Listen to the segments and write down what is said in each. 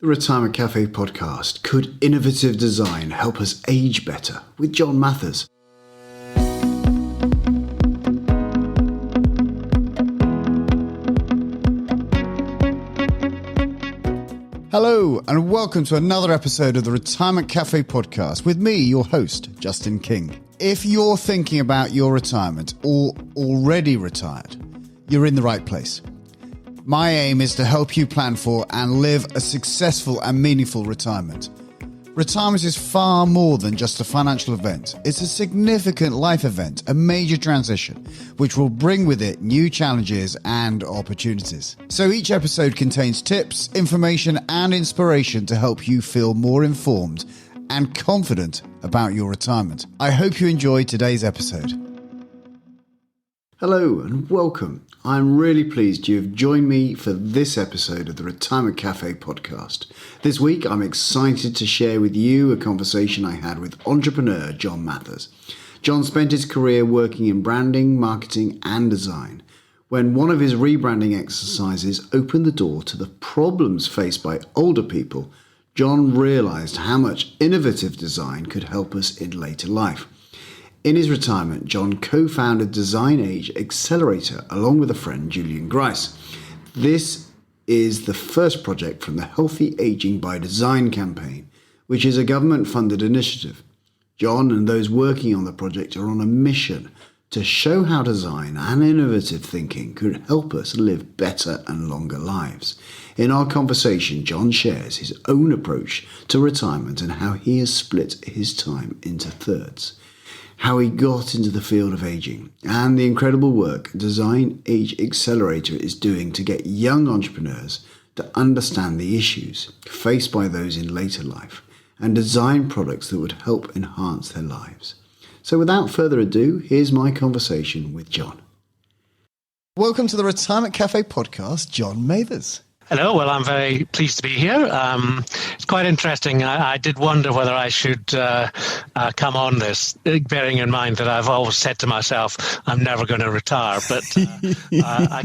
The Retirement Cafe podcast. Could innovative design help us age better? With John Mathers. Hello and welcome to another episode of the Retirement Cafe podcast with me, your host, Justin King. If you're thinking about your retirement or already retired, you're in the right place. My aim is to help you plan for and live a successful and meaningful retirement. Retirement is far more than just a financial event. It's a significant life event, a major transition, which will bring with it new challenges and opportunities. So each episode contains tips, information, and inspiration to help you feel more informed and confident about your retirement. I hope you enjoy today's episode. Hello and welcome. I'm really pleased you have joined me for this episode of the Retirement Cafe podcast. This week, I'm excited to share with you a conversation I had with entrepreneur John Mathers. John spent his career working in branding, marketing, and design. When one of his rebranding exercises opened the door to the problems faced by older people, John realized how much innovative design could help us in later life. In his retirement, John co-founded Design Age Accelerator along with a friend, Julian Grice. This is the first project from the Healthy Aging by Design campaign, which is a government-funded initiative. John and those working on the project are on a mission to show how design and innovative thinking could help us live better and longer lives. In our conversation, John shares his own approach to retirement and how he has split his time into thirds, how he got into the field of aging, and the incredible work Design Age Accelerator is doing to get young entrepreneurs to understand the issues faced by those in later life and design products that would help enhance their lives. So without further ado, here's my conversation with John. Welcome to the Retirement Cafe podcast, John Mathers. Hello. Well, I'm very pleased to be here. It's quite interesting. I did wonder whether I should come on this, bearing in mind that I've always said to myself, I'm never going to retire. But I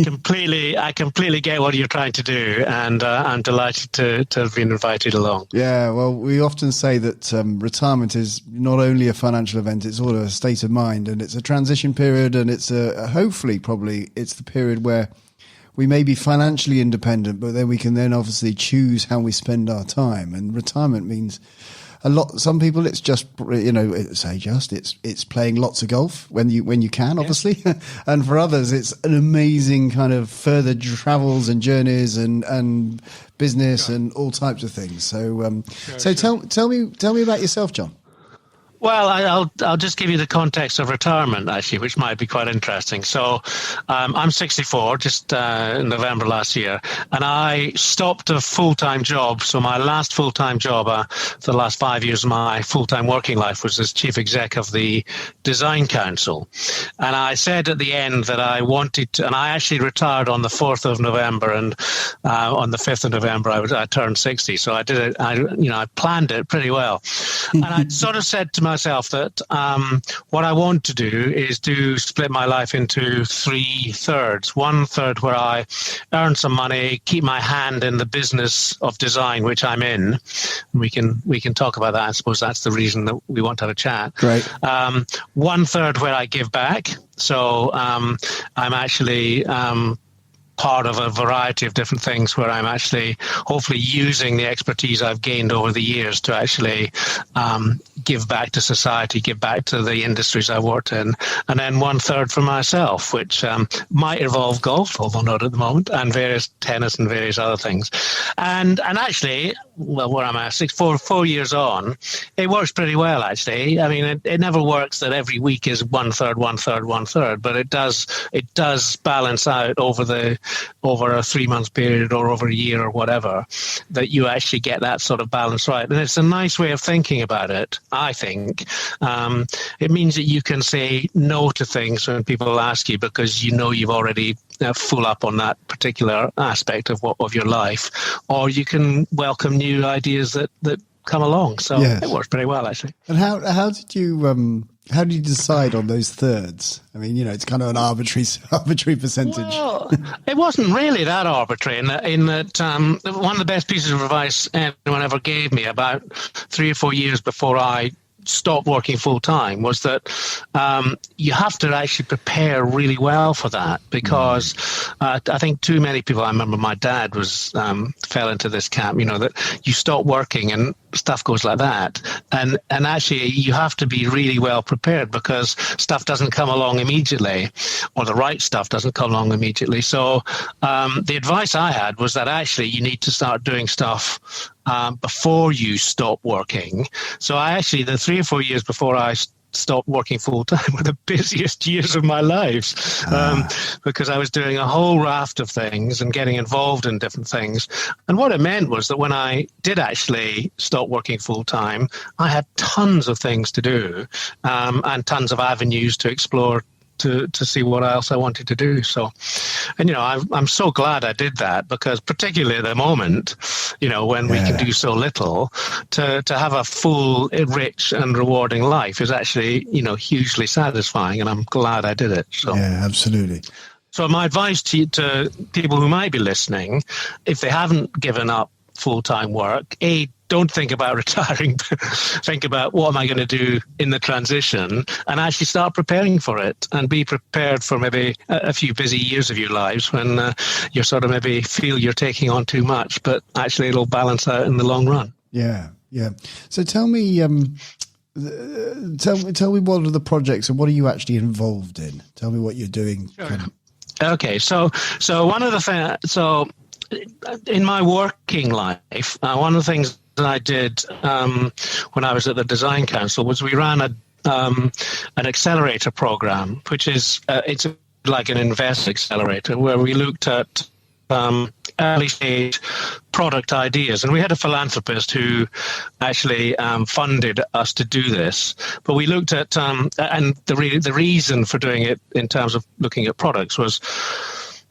completely get what you're trying to do, and I'm delighted to have been invited along. Yeah, well, we often say that retirement is not only a financial event, it's also a state of mind, and it's a transition period, and it's hopefully probably it's the period where we may be financially independent, but then we can then obviously choose how we spend our time. And retirement means a lot. Some people, it's just, it's playing lots of golf when you can, obviously. Yeah. And for others, it's an amazing kind of further travels and journeys and business and all types of things. So, tell me about yourself, John. Well, I'll just give you the context of retirement, actually, which might be quite interesting. So I'm 64, just in November last year, and I stopped a full-time job. So my last full-time job for the last 5 years of my full-time working life was as chief exec of the Design Council. And I said at the end that I wanted to, and I actually retired on the 4th of November, and on the 5th of November I turned 60. So I did it, I planned it pretty well. And I sort of said to myself that what I want to do is to split my life into 3 thirds. 1/3 where I earn some money, keep my hand in the business of design, which I'm in. We can talk about that. I suppose that's the reason that we want to have a chat. Great. 1/3 where I give back. So I'm actually part of a variety of different things where I'm actually hopefully using the expertise I've gained over the years to actually give back to society, give back to the industries I've worked in. And then 1/3 for myself, which might involve golf, although not at the moment, and various tennis and various other things. And actually, well, where I'm at, 4 years on, it works pretty well, actually. I mean, it never works that every week is 1/3, 1/3, 1/3, but it does balance out over a 3-month period or over a year or whatever, that you actually get that sort of balance right. And it's a nice way of thinking about it, I think. It means that you can say no to things when people ask you because you know you've already full up on that particular aspect of your life, or you can welcome new ideas that come along. So yeah. It works pretty well, actually. And how did you How do you decide on those thirds? I mean, it's kind of an arbitrary percentage. Well, it wasn't really that arbitrary in that one of the best pieces of advice anyone ever gave me about 3 or 4 years before I stopped working full time was that you have to actually prepare really well for that, because I think too many people, I remember my dad was fell into this camp, that you stop working and stuff goes like that, and actually you have to be really well prepared, because stuff doesn't come along immediately, or the right stuff doesn't come along immediately. So the advice I had was that actually you need to start doing stuff before you stop working. So the 3 or 4 years before I stopped working full time were the busiest years of my life, because I was doing a whole raft of things and getting involved in different things. And what it meant was that when I did actually stop working full time, I had tons of things to do, and tons of avenues to explore to see what else I wanted to do. So, and I'm so glad I did that, because particularly at the moment, when we can do so little, to have a full, rich and rewarding life is actually, hugely satisfying, and I'm glad I did it. So. Yeah, absolutely. So my advice to people who might be listening, if they haven't given up full-time work, don't think about retiring. Think about, what am I going to do in the transition, and actually start preparing for it, and be prepared for maybe a few busy years of your lives when you sort of maybe feel you're taking on too much, but actually it'll balance out in the long run. Yeah. So tell me, tell me what are the projects and what are you actually involved in? Tell me what you're doing. Sure. Okay, so one of the things, so in my working life, one of the things that I did when I was at the Design Council was we ran an accelerator program, which is it's like an invest accelerator, where we looked at early stage product ideas, and we had a philanthropist who actually funded us to do this. But we looked at and the reason for doing it in terms of looking at products was,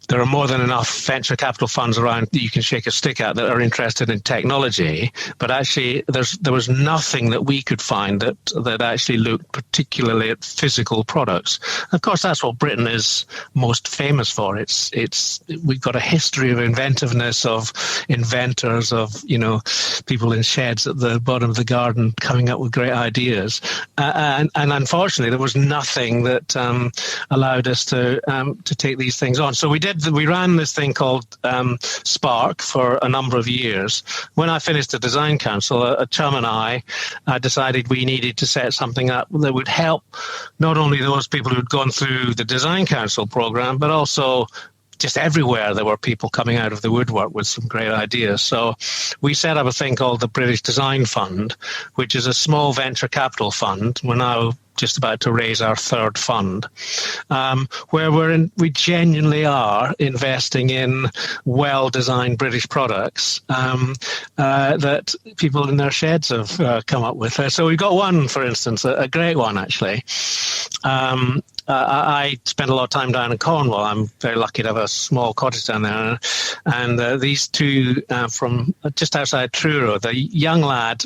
there are more than enough venture capital funds around that you can shake a stick at that are interested in technology, but actually there was nothing that we could find that actually looked particularly at physical products. Of course, that's what Britain is most famous for. We've got a history of inventiveness, of inventors, of people in sheds at the bottom of the garden coming up with great ideas, and unfortunately there was nothing that allowed us to take these things on. So we ran this thing called Spark for a number of years. When I finished the Design Council, a chum and I decided we needed to set something up that would help not only those people who'd gone through the Design Council program, but also just everywhere there were people coming out of the woodwork with some great ideas. So we set up a thing called the British Design Fund, which is a small venture capital fund. We're now just about to raise our third fund, where we genuinely are investing in well-designed British products that people in their sheds have come up with. So we've got one, for instance, a great one actually. I spend a lot of time down in Cornwall. I'm very lucky to have a small cottage down there. And these two from just outside Truro, the young lad,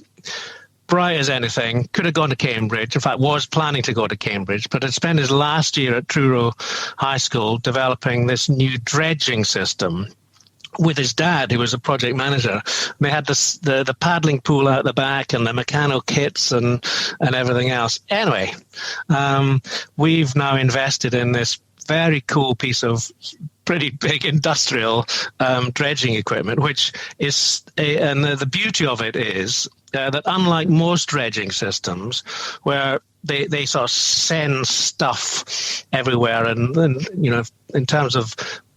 bright as anything, could have gone to Cambridge, in fact was planning to go to Cambridge, but had spent his last year at Truro High School developing this new dredging system with his dad, who was a project manager. They had the paddling pool out the back and the mechano kits and everything else. Anyway, we've now invested in this very cool piece of pretty big industrial dredging equipment, which is, and the beauty of it is that unlike most dredging systems, where they sort of send stuff everywhere, and in terms of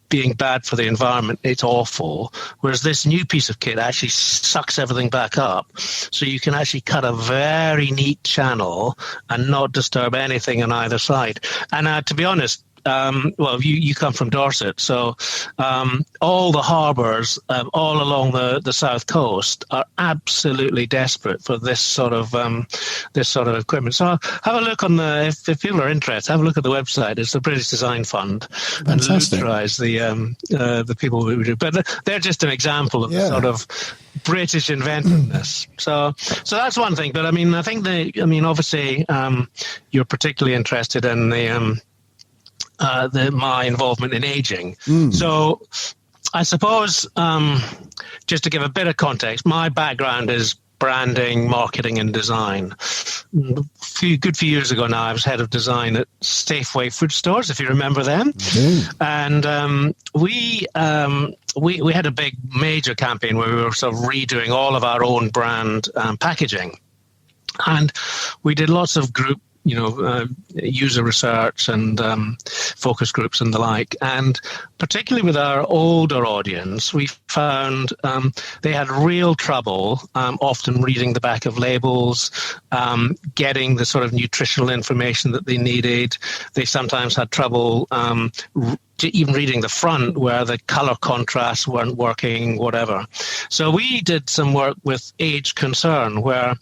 being bad for the environment, it's awful. Whereas this new piece of kit actually sucks everything back up. So you can actually cut a very neat channel and not disturb anything on either side. And to be honest, well, you come from Dorset, so all the harbours all along the south coast are absolutely desperate for this sort of equipment. So have a look on if people are interested, have a look at the website. It's the British Design Fund. Fantastic. And lutterize the people who do. But they're just an example of the sort of British inventiveness. So that's one thing. But I mean, I think obviously you're particularly interested in my involvement in aging. So I suppose just to give a bit of context, my background is branding, marketing, and design. A good few years ago now, I was head of design at Safeway food stores, if you remember them. And we had a big major campaign where we were sort of redoing all of our own brand packaging. And we did lots of group user research and focus groups and the like. And particularly with our older audience, we found they had real trouble often reading the back of labels, getting the sort of nutritional information that they needed. They sometimes had trouble even reading the front where the color contrasts weren't working, whatever. So we did some work with Age Concern where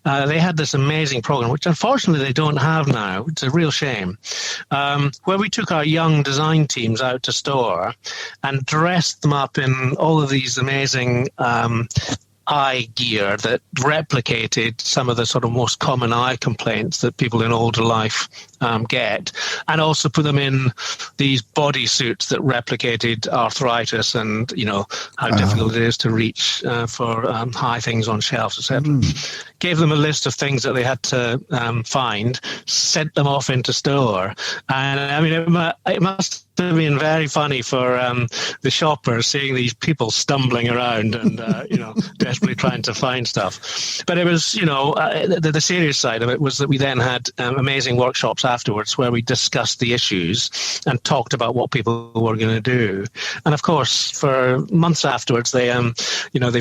they had this amazing program, which unfortunately they don't have now. It's a real shame. Where we took our young design teams out to store and dressed them up in all of these amazing eye gear that replicated some of the sort of most common eye complaints that people in older life get, and also put them in these body suits that replicated arthritis and how difficult it is to reach for high things on shelves, etc. Gave them a list of things that they had to find, sent them off into store, and I mean it must have been very funny for the shoppers seeing these people stumbling around and desperately trying to find stuff. But it was the serious side of it was that we then had amazing workshops afterwards where we discussed the issues and talked about what people were going to do. And of course, for months afterwards, they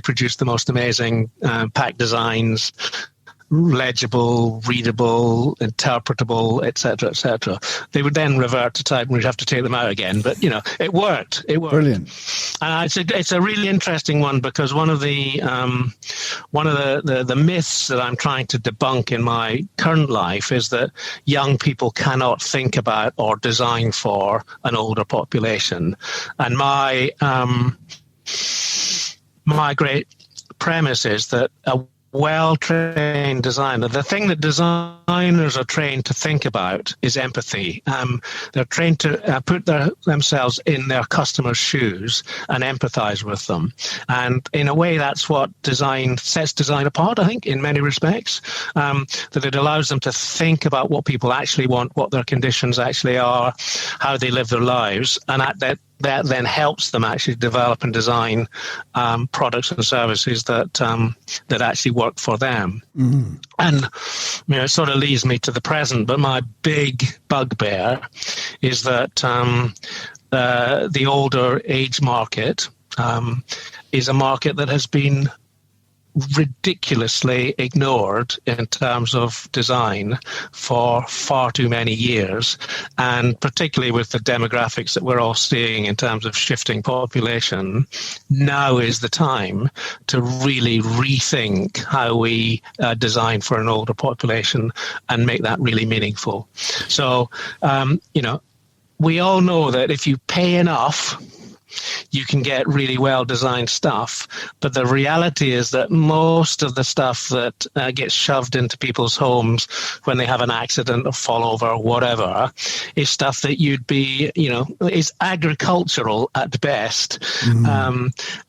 produced the most amazing pack designs, legible, readable, interpretable, etc., etc. They would then revert to type, and we'd have to take them out again. But it worked. It worked. Brilliant. And it's a really interesting one because one of the myths that I'm trying to debunk in my current life is that young people cannot think about or design for an older population. And my great premise is that a well-trained designer, the thing that designers are trained to think about is empathy. They're trained to put themselves in their customers' shoes and empathize with them. And in a way, that's what sets design apart, I think, in many respects, that it allows them to think about what people actually want, what their conditions actually are, how they live their lives, and that then helps them actually develop and design products and services that actually work for them. And it sort of leads me to the present, but my big bugbear is that the older age market is a market that has been ridiculously ignored in terms of design for far too many years, and particularly with the demographics that we're all seeing in terms of shifting population, now is the time to really rethink how we design for an older population and make that really meaningful. So, we all know that if you pay enough, you can get really well-designed stuff. But the reality is that most of the stuff that gets shoved into people's homes when they have an accident or fall over or whatever is stuff that you'd be, is agricultural at best.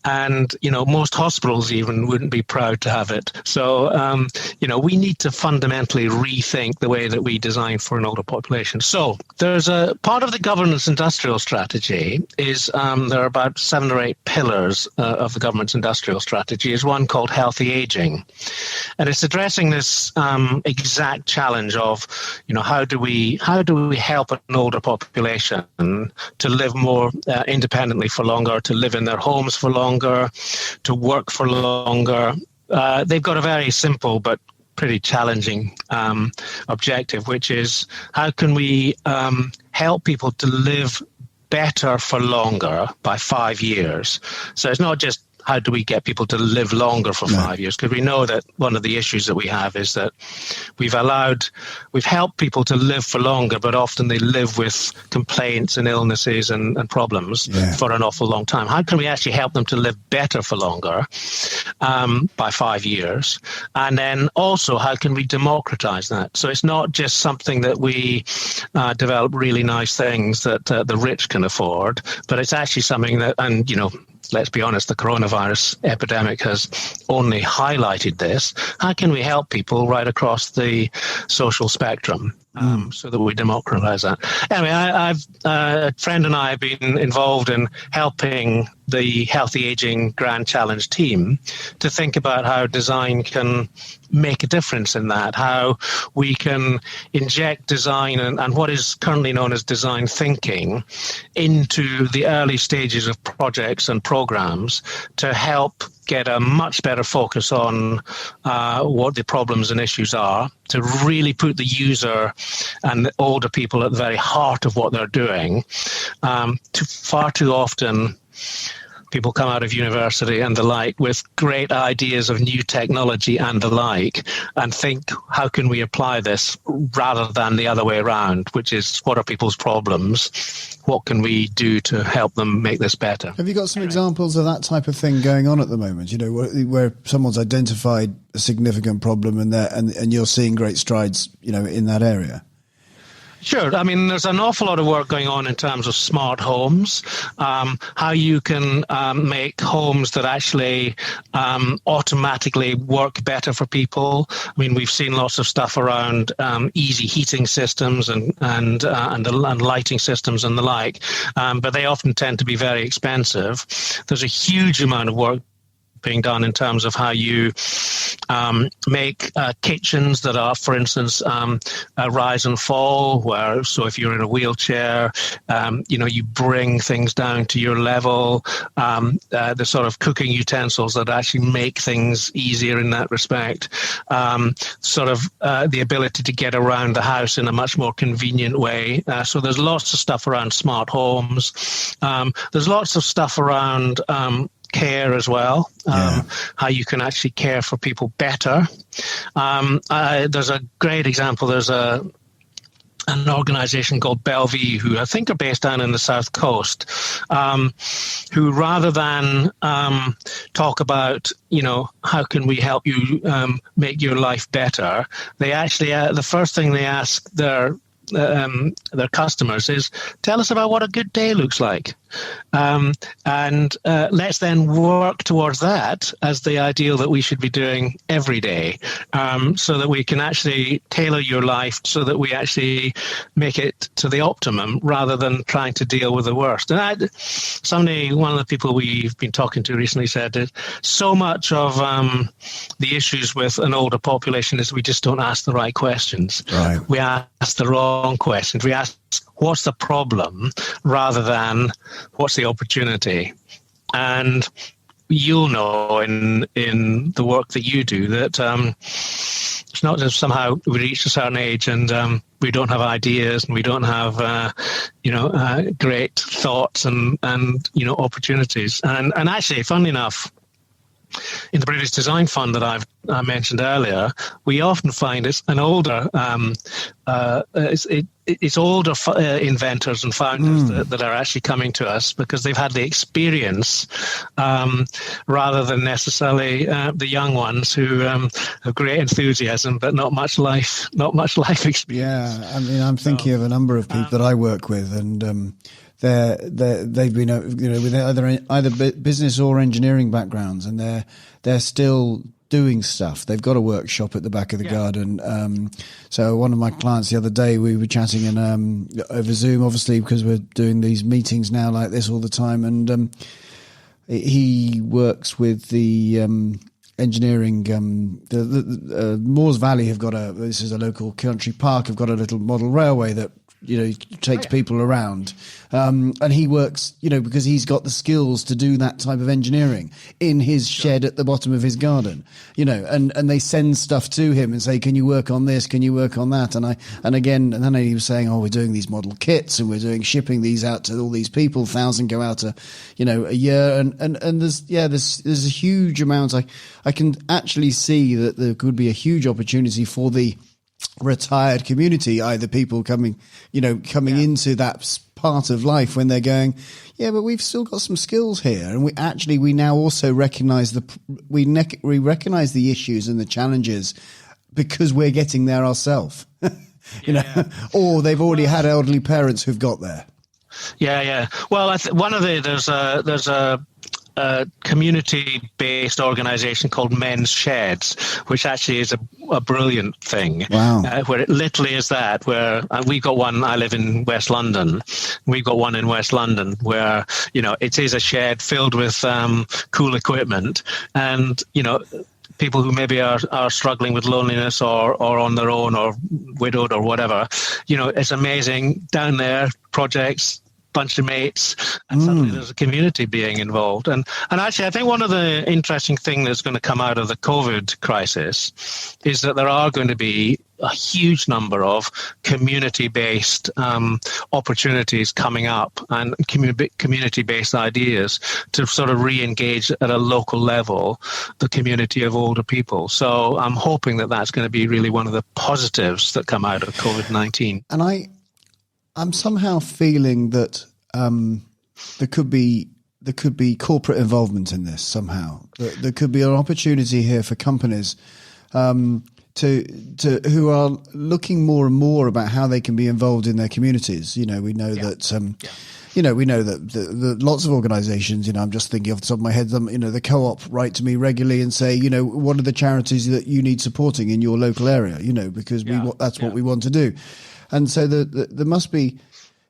And, most hospitals even wouldn't be proud to have it. So, we need to fundamentally rethink the way that we design for an older population. So there's a part of the governance industrial strategy is there are about 7 or 8 pillars of the government's industrial strategy. Is one called healthy aging, and it's addressing this exact challenge of how do we help an older population to live more independently for longer, to live in their homes for longer, to work for longer. They've got a very simple but pretty challenging objective, which is how can we help people to live better for longer by 5 years. So it's not just how do we get people to live longer for 5 years? Because we know that one of the issues that we have is that we've helped people to live for longer, but often they live with complaints and illnesses and problems for an awful long time. How can we actually help them to live better for longer by 5 years? And then also, how can we democratize that? So it's not just something that we develop really nice things that the rich can afford, but it's actually something that, and let's be honest, the coronavirus epidemic has only highlighted this. How can we help people right across the social spectrum so that we democratize that? Anyway, a friend and I have been involved in helping the Healthy Aging Grand Challenge team to think about how design can make a difference in that, how we can inject design and what is currently known as design thinking into the early stages of projects and programs to help get a much better focus on what the problems and issues are, to really put the user and the older people at the very heart of what they're doing. Far too often, people come out of university and the like with great ideas of new technology and the like, and think, how can we apply this rather than the other way around, which is, what are people's problems? What can we do to help them make this better? Have you got some examples of that type of thing going on at the moment? Where someone's identified a significant problem and you're seeing great strides, in that area? Sure. I mean, there's an awful lot of work going on in terms of smart homes, how you can make homes that actually automatically work better for people. I mean, we've seen lots of stuff around easy heating systems and lighting systems and the like, but they often tend to be very expensive. There's a huge amount of work being done in terms of how you make kitchens that are, for instance, rise and fall, so if you're in a wheelchair, you bring things down to your level, the sort of cooking utensils that actually make things easier in that respect, the ability to get around the house in a much more convenient way. So there's lots of stuff around smart homes. There's lots of stuff around care as well, how you can actually care for people better. There's a great example. There's an organization called Bellevue, who I think are based down in the South Coast, who rather than talk about, how can we help you make your life better, they actually, the first thing they ask their customers is, tell us about what a good day looks like. And let's then work towards that as the ideal that we should be doing every day, so that we can actually tailor your life so that we actually make it to the optimum rather than trying to deal with the worst. And one of the people we've been talking to recently said that so much of the issues with an older population is we just don't ask the right questions. Right. We ask the wrong questions. We ask, what's the problem rather than what's the opportunity? And you'll know in the work that you do that it's not just somehow we reach a certain age and we don't have ideas and we don't have great thoughts and opportunities. And actually, funnily enough, in the British Design Fund that I mentioned earlier, we often find it's an older it's older inventors and founders that are actually coming to us because they've had the experience rather than necessarily the young ones who have great enthusiasm but not much life experience. Yeah, I mean, I'm thinking of a number of people that I work with, and they've been with either business or engineering backgrounds, and they're still doing stuff. They've got a workshop at the back of the garden. So one of my clients the other day, we were chatting over Zoom, obviously, because we're doing these meetings now like this all the time. And he works with the engineering. The Moores Valley have got this is a local country park, have got a little model railway that takes people around. And he works, because he's got the skills to do that type of engineering in his shed at the bottom of his garden, and they send stuff to him and say, can you work on this? Can you work on that? And then he was saying, we're doing these model kits and we're shipping these out to all these people, 1,000 go out a year. And there's a huge amount. I can actually see that there could be a huge opportunity for the retired community, either people coming into that part of life when they're going, but we've still got some skills here, and we now also recognize we recognize the issues and the challenges because we're getting there ourselves. Or they've already had elderly parents who've got there. Well, there's a community-based organization called Men's Sheds, which actually is a brilliant thing. Wow. Where it literally is that, where we've got one, I live in West London, we've got one in West London where, it is a shed filled with cool equipment, and, people who maybe are struggling with loneliness or on their own or widowed or whatever, it's amazing down there, projects, bunch of mates, and suddenly there's a community being involved. And actually, I think one of the interesting things that's going to come out of the COVID crisis is that there are going to be a huge number of community-based opportunities coming up, and community-based ideas to sort of re-engage at a local level the community of older people. So I'm hoping that that's going to be really one of the positives that come out of COVID-19. And I'm somehow feeling that there could be corporate involvement in this somehow. There could be an opportunity here for companies to who are looking more and more about how they can be involved in their communities. We know that we know that lots of organisations. I'm just thinking off the top of my head. The co-op write to me regularly and say, what are the charities that you need supporting in your local area? Because that's what we want to do. And so there must be,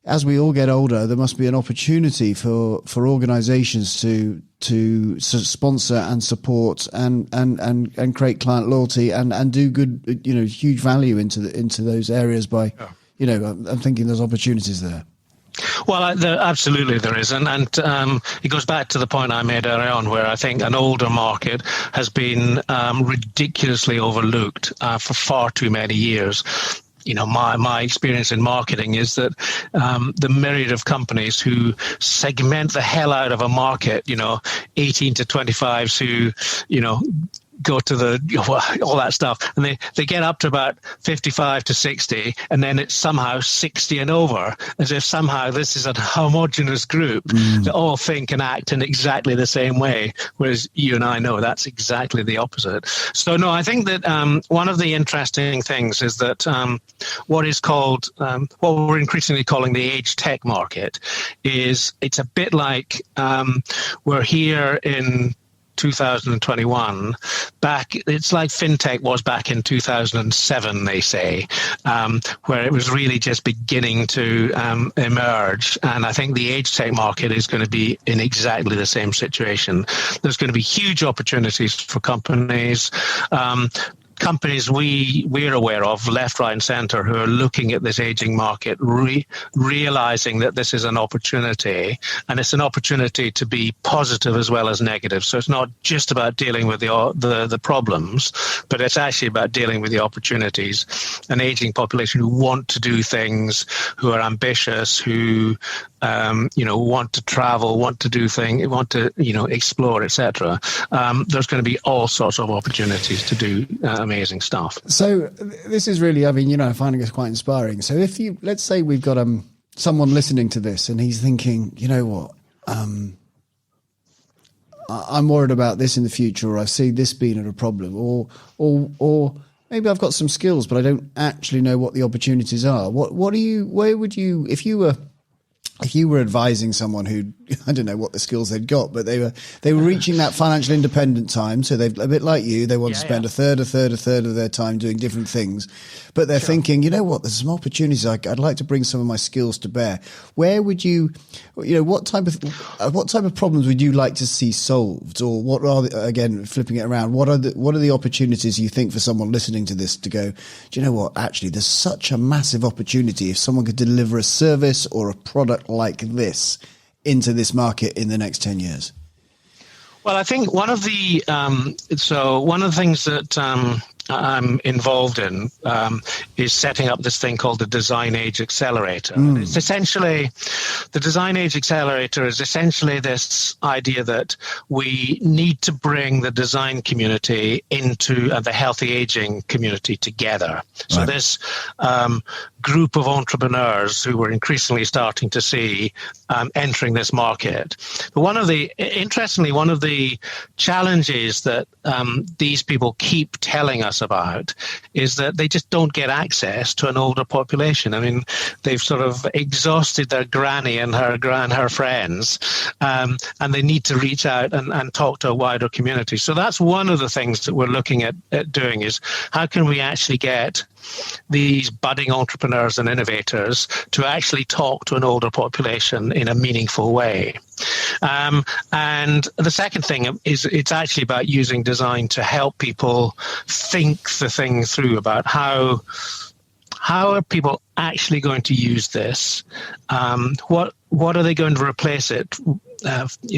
as we all get older, there must be an opportunity for organisations to sponsor and support and create client loyalty and do good, huge value into those areas by, I'm thinking there's opportunities there. Well, absolutely there is. And it goes back to the point I made earlier on, where I think an older market has been ridiculously overlooked for far too many years. My experience in marketing is that the myriad of companies who segment the hell out of a market, 18 to 25s who, go to all that stuff, and they get up to about 55 to 60, and then it's somehow 60 and over, as if somehow this is a homogenous group that all think and act in exactly the same way, whereas you and I know that's exactly the opposite. So no, I think that one of the interesting things is that what is called what we're increasingly calling the age tech market it's a bit like we're here in 2021. It's like fintech was back in 2007, they say, where it was really just beginning to emerge. And I think the age tech market is going to be in exactly the same situation. There's going to be huge opportunities for companies. Companies we're aware of, left, right, and centre, who are looking at this aging market, realising that this is an opportunity, and it's an opportunity to be positive as well as negative. So it's not just about dealing with the problems, but it's actually about dealing with the opportunities. An aging population who want to do things, who are ambitious, who want to travel, want to do things, want to explore, etc. There's going to be all sorts of opportunities to do amazing stuff. So this is really, finding this quite inspiring. So let's say we've got someone listening to this and he's thinking, I'm worried about this in the future, or I see this being a problem, or maybe I've got some skills, but I don't actually know what the opportunities are. Where would you, if you were advising someone who I don't know what the skills they'd got, but they were reaching that financial independent time. So they've, a bit like you, they want to spend a third of their time doing different things, but they're thinking, you know what, there's some opportunities. I'd like to bring some of my skills to bear. Where would what type of problems would you like to see solved, or what are again, flipping it around, what are the opportunities you think for someone listening to this to go, do you know what, actually there's such a massive opportunity if someone could deliver a service or a product like this into this market in the next 10 years? Well, I think one of the things that I'm involved in is setting up this thing called the Design Age Accelerator. It's essentially, the Design Age Accelerator is essentially this idea that we need to bring the design community into the healthy aging community together. So Right. this group of entrepreneurs who we're increasingly starting to see entering this market. But interestingly, one of the challenges that these people keep telling us about is that they just don't get access to an older population. I mean, they've sort of exhausted their granny and her friends, and they need to reach out and talk to a wider community. So that's one of the things that we're looking at doing, is how can we actually get these budding entrepreneurs and innovators to actually talk to an older population in a meaningful way. And the second thing is it's actually about using design to help people think the thing through about how are people actually going to use this? What are they going to replace it?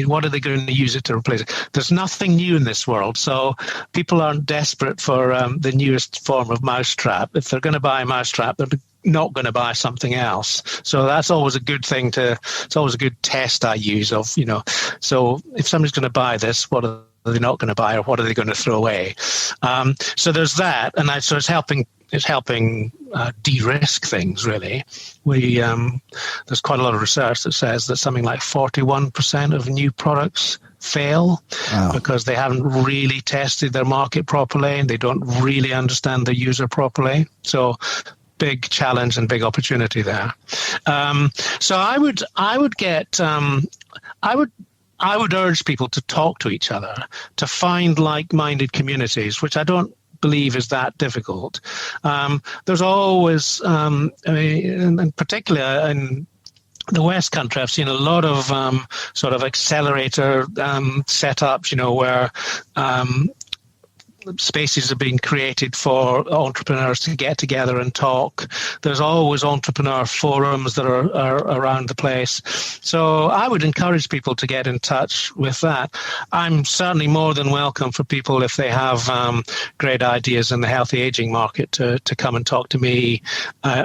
What are they going to use it to replace it? There's nothing new in this world, so people aren't desperate for the newest form of mousetrap. If they're going to buy a mousetrap, they're not going to buy something else. So that's always a good thing it's always a good test I use of, so if somebody's going to buy this, what are they not going to buy, or what are they going to throw away? So there's that, and so it's helping de-risk things, really. There's quite a lot of research that says that something like 41% of new products fail because they haven't really tested their market properly and they don't really understand the user properly. So big challenge and big opportunity there. So I would urge people to talk to each other, to find like-minded communities, which I don't believe is that difficult. There's always, and particularly in the West Country, I've seen a lot of sort of accelerator setups, where spaces are being created for entrepreneurs to get together and talk. There's always entrepreneur forums that are around the place. So I would encourage people to get in touch with that. I'm certainly more than welcome for people, if they have great ideas in the healthy aging market, to come and talk to me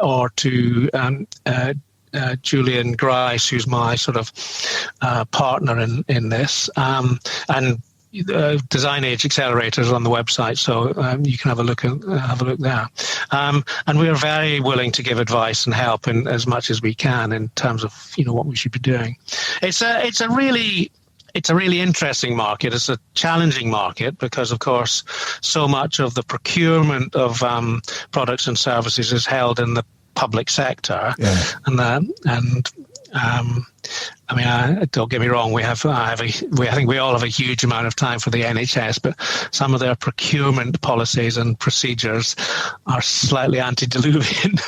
or to Julian Grice, who's my sort of partner in this. And Design Age Accelerator is on the website, so you can have a look there. And we are very willing to give advice and help in as much as we can in terms of what we should be doing. It's a really interesting market. It's a challenging market because, of course, so much of the procurement of products and services is held in the public sector, don't get me wrong. I think we all have a huge amount of time for the NHS, but some of their procurement policies and procedures are slightly antediluvian,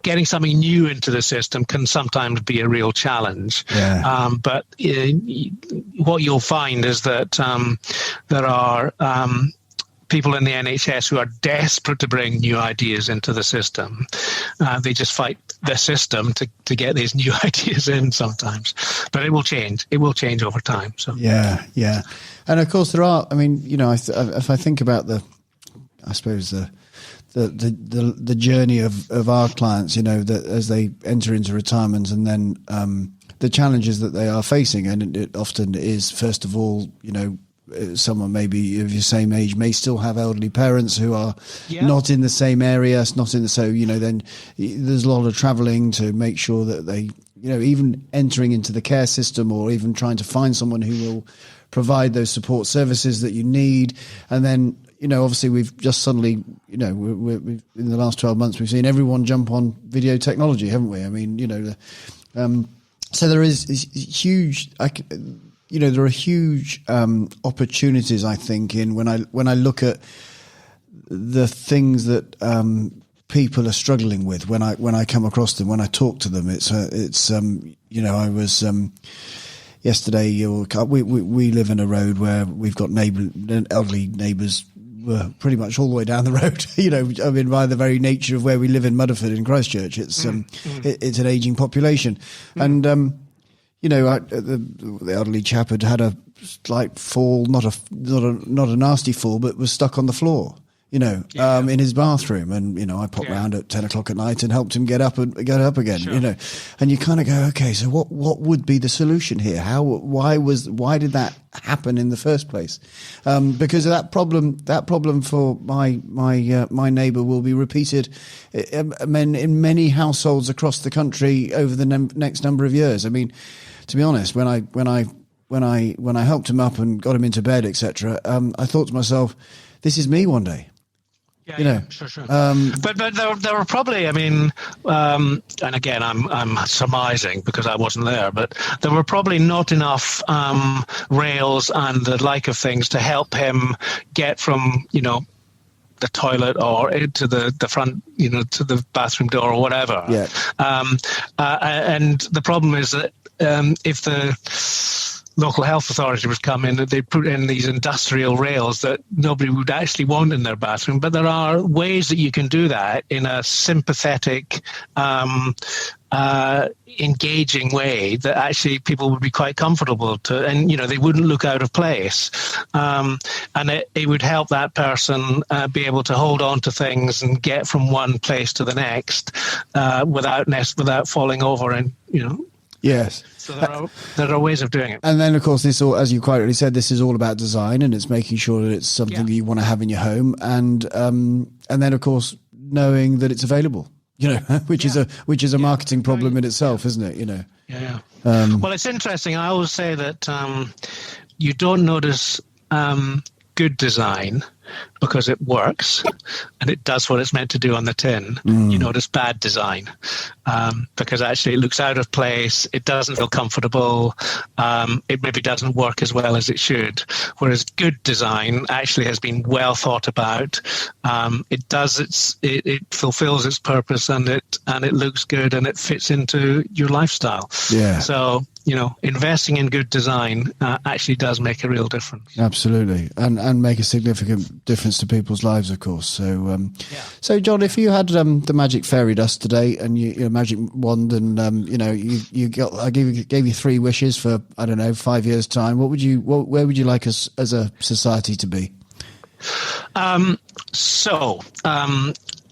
getting something new into the system can sometimes be a real challenge. But what you'll find is that there are people in the NHS who are desperate to bring new ideas into the system. They just fight the system to get these new ideas in sometimes. But it will change. It will change over time. So yeah. And of course there are. I mean, if I think about the journey of our clients, that as they enter into retirement, and then the challenges that they are facing, and it often is, first of all, someone maybe of your same age may still have elderly parents who are not in the same area, then there's a lot of traveling to make sure that they, even entering into the care system, or even trying to find someone who will provide those support services that you need. And then, obviously we've just suddenly, we've in the last 12 months, we've seen everyone jump on video technology, haven't we? I mean, so there is huge, there are huge opportunities, I think, in when I look at the things that people are struggling with, when I come across them, when I talk to them, I was yesterday. We live in a road where we've got elderly neighbours. Were pretty much all the way down the road. By the very nature of where we live in Mudderford in Christchurch, it's an ageing population, and the elderly chap had a slight fall, not a nasty fall, but was stuck on the floor. In his bathroom, and I popped round at 10 o'clock at night and helped him get up again. Sure. And you kind of go, okay, so what would be the solution here? Why did that happen in the first place? Because of that problem for my neighbour will be repeated in many households across the country over the next number of years. I mean, to be honest, when I helped him up and got him into bed, etc., I thought to myself, this is me one day. Sure. But there were probably, and again, I'm surmising because I wasn't there, but there were probably not enough rails and the like of things to help him get from, the toilet or into the front, to the bathroom door or whatever. Yeah. And the problem is that if the local health authority would come in, they put in these industrial rails that nobody would actually want in their bathroom. But there are ways that you can do that in a sympathetic, engaging way that actually people would be quite comfortable to, and they wouldn't look out of place, and it would help that person be able to hold on to things and get from one place to the next without falling over and Yes. So there are ways of doing it. And then, of course, this all, as you quite rightly said, this is all about design, and it's making sure that it's something that you want to have in your home, and then, of course, knowing that it's available. Which is a marketing problem in itself, isn't it? Yeah. Well, it's interesting. I always say that you don't notice good design because it works and it does what it's meant to do on the tin. You notice bad design because actually it looks out of place, it doesn't feel comfortable, it maybe doesn't work as well as it should. Whereas good design actually has been well thought about. It fulfills its purpose, and it looks good, and it fits into your lifestyle. Yeah. So investing in good design actually does make a real difference. Absolutely, and make a significant difference to people's lives, of course. So John, if you had the magic fairy dust today and your magic wand, and I gave you 3 wishes for 5 years' time, where would you like us as a society to be?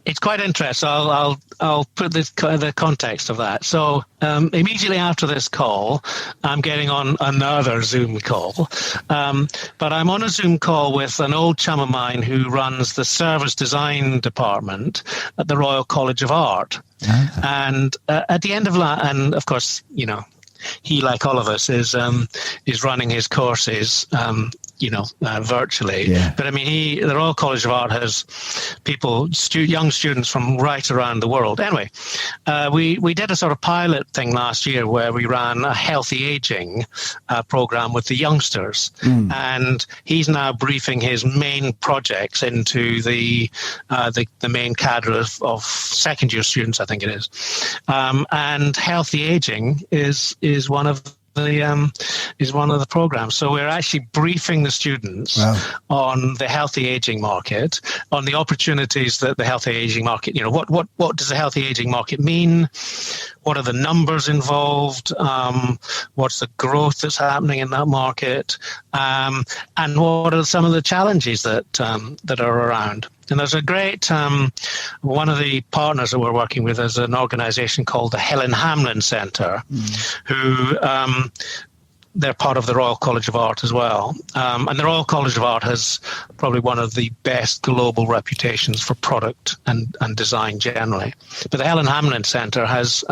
It's quite interesting. I'll put the context of that. So immediately after this call, I'm getting on another Zoom call. But I'm on a Zoom call with an old chum of mine who runs the service design department at the Royal College of Art. And at the end of and of course, he, like all of us, is running his courses, virtually. Yeah. But the Royal College of Art has people, young students from right around the world. Anyway, we did a sort of pilot thing last year where we ran a healthy aging program with the youngsters, and he's now briefing his main projects into the main cadre of second year students, I think it is, and healthy aging is one of the programs. So we're actually briefing the students on the healthy aging market, on the opportunities that the healthy aging market, what does the healthy aging market mean? What are the numbers involved? What's the growth that's happening in that market? And what are some of the challenges that are around? And there's a great, one of the partners that we're working with is an organization called the Helen Hamlin Centre, who they're part of the Royal College of Art as well. And the Royal College of Art has probably one of the best global reputations for product and design generally. But the Helen Hamlin Centre has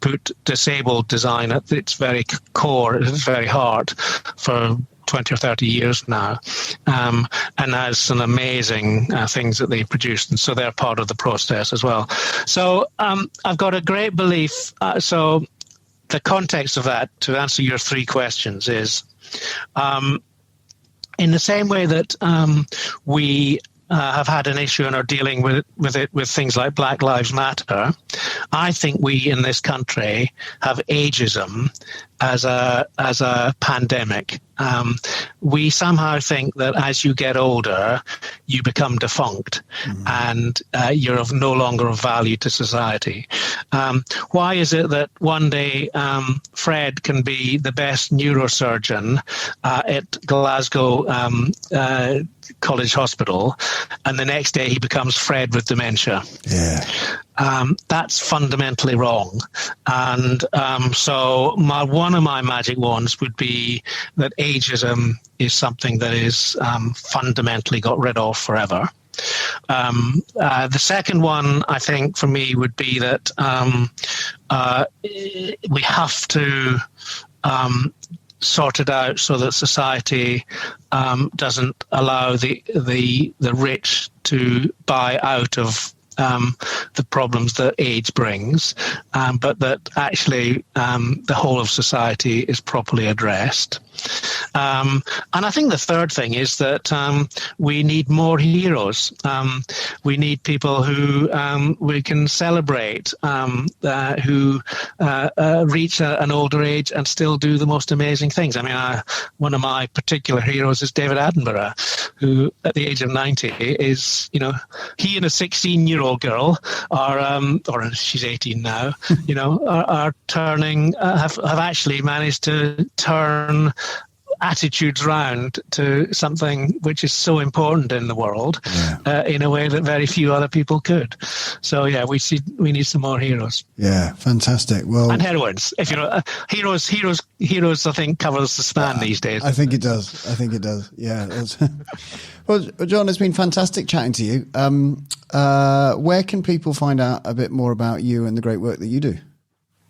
put disabled design at its very core, at its very heart, for 20 or 30 years now, and has some amazing things that they've produced, and so they're part of the process as well. So I've got a great belief. So the context of that, to answer your three questions, is in the same way that we have had an issue and are dealing with things like Black Lives Matter, I think we in this country have ageism as a pandemic. We somehow think that as you get older, you become defunct, and you're of no longer of value to society. Why is it that one day Fred can be the best neurosurgeon at Glasgow College Hospital, and the next day he becomes Fred with dementia? Yeah. That's fundamentally wrong. And so one of my magic wands would be that ageism is something that is fundamentally got rid of forever. The second one, I think, for me would be that we have to sort it out so that society doesn't allow the rich to buy out of the problems that age brings, but that actually the whole of society is properly addressed. And I think the third thing is that we need more heroes. We need people who we can celebrate, who reach an older age and still do the most amazing things. I mean, one of my particular heroes is David Attenborough, who at the age of 90 is, he and a 16-year-old girl are, or she's 18 now, are turning, have actually managed to turn attitudes round to something which is so important in the world, in a way that very few other people could. So we need some more heroes. Yeah, fantastic. Well, and heroines. If heroes, I think covers the span these days. I think it does. Yeah. Well, John, it's been fantastic chatting to you. Where can people find out a bit more about you and the great work that you do?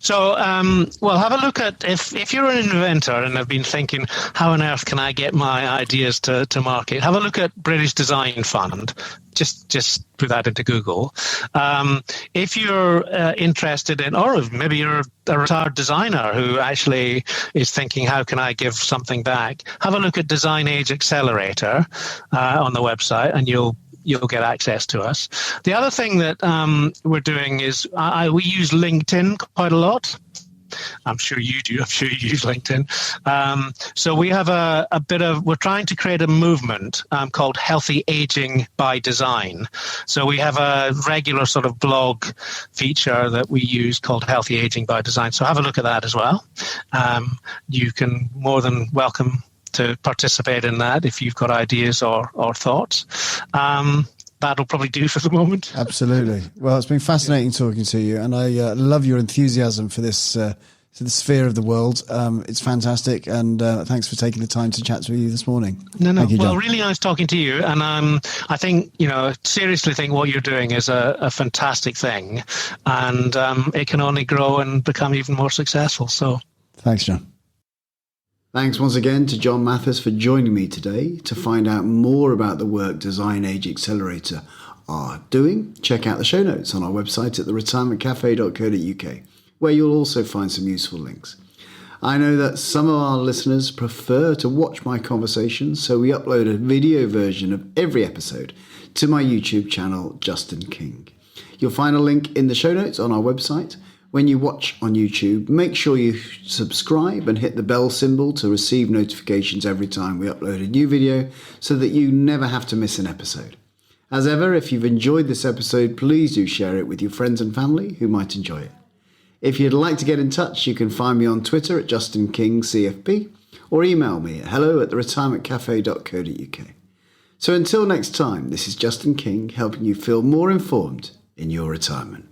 So, have a look at, if you're an inventor and have been thinking, how on earth can I get my ideas to market? Have a look at British Design Fund. Just put that into Google. If you're interested in, or maybe you're a retired designer who actually is thinking, how can I give something back? Have a look at Design Age Accelerator on the website, and you'll get access to us. The other thing that we're doing is we use LinkedIn quite a lot. I'm sure you do. I'm sure you use LinkedIn. So we have we're trying to create a movement called Healthy Aging by Design. So we have a regular sort of blog feature that we use called Healthy Aging by Design. So have a look at that as well. You can more than welcome to participate in that if you've got ideas or thoughts. That'll probably do for the moment. Absolutely. Well, it's been fascinating talking to you, and I love your enthusiasm for this the sphere of the world. It's fantastic, and thanks for taking the time to chat with you this morning. No. Thank you, John. Well, really nice talking to you, and I think, seriously think what you're doing is a fantastic thing, and it can only grow and become even more successful. So, thanks, John. Thanks once again to John Mathis for joining me today. To find out more about the work Design Age Accelerator are doing, check out the show notes on our website at theretirementcafe.co.uk, where you'll also find some useful links. I know that some of our listeners prefer to watch my conversations, so we upload a video version of every episode to my YouTube channel, Justin King. You'll find a link in the show notes on our website. When you watch on YouTube, make sure you subscribe and hit the bell symbol to receive notifications every time we upload a new video, so that you never have to miss an episode. As ever, if you've enjoyed this episode, please do share it with your friends and family who might enjoy it. If you'd like to get in touch, you can find me on Twitter at JustinKingCFP, or email me at hello@theretirementcafe.co.uk. So until next time, this is Justin King, helping you feel more informed in your retirement.